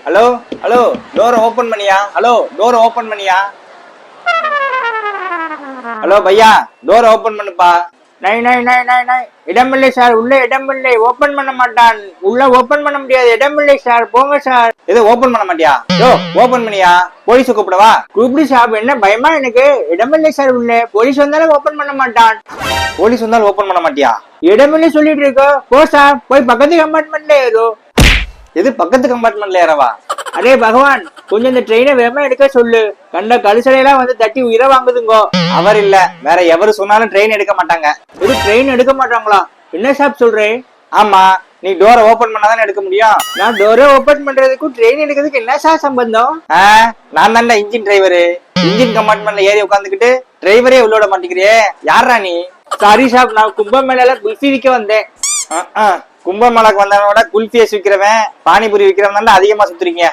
Hello hello டோரை open பண்ணியா? Hello டோரை ஓபன் பண்ணியா? ஹலோ பையா டோரை ஓபன் பண்ணுப்பா. நை நை நை நை நை இடமில்லை சார், உள்ள இடமில்லை, ஓபன் பண்ண மாட்டான். உள்ள ஓபன் பண்ண முடியாது, இடமில்லை சார், போங்க சார். எது ஓபன் பண்ண மாட்டியா? யோ ஓபன் பண்ணியா? போலீஸ் கூப்பிடவா? கூப்பிடு சாப், என்ன பயமா எனக்கு? இடமில்லை சார் உள்ள, போலீஸ் வந்தாலும் ஓபன் பண்ண மாட்டான். போலீஸ் வந்தாலும் ஓபன் பண்ண மாட்டியா? இடமில்லை சொல்லிட்டு இருக்க, போ சார், போய் பக்கத்து கம்பார்ட்மெண்ட்ல ஏதோ. எது பக்கத்து கம்பார்ட்மெண்ட்ல ஏறவா? அரே பகவான், கொஞ்சம் இந்த ட்ரெயினை வேகமா எடுக்க சொல்லு. கண்ட கழுசலையெல்லாம் வந்து தட்டி உயிரை வாங்குதுங்கோ. அவர் இல்ல, வேற எவரு சொன்னாலும் ட்ரெயின் எடுக்க மாட்டாங்க. இது ட்ரெயின் எடுக்க மாட்டாங்களா? என்ன சாப் சொல்றேன்? ஆமா, நீ டோரை ஓபன் பண்ணாதானே எடுக்க முடியும். நான் டோரை ஓபன் பண்றதுக்கும் ட்ரெயின் எடுக்கிறதுக்கு என்ன சார் சம்பந்தம்? நான் தான்டா இன்ஜின் டிரைவரு. இன்ஜின் கம்பார்ட்மெண்ட்ல ஏறி உட்காந்துக்கிட்டு டிரைவரே உள்ளோட மாட்டேங்கிறியே, யாரா நீ? சாரி சாப், நான் கும்பமேளால குல்ஃபி விற்க வந்தேன். கும்பமேளாக்கு வந்தவனோட குல்ஃபியை விற்கிறவன் பானிபூரி விற்கிறவன் தான் அதிகமா சுத்துறீங்க.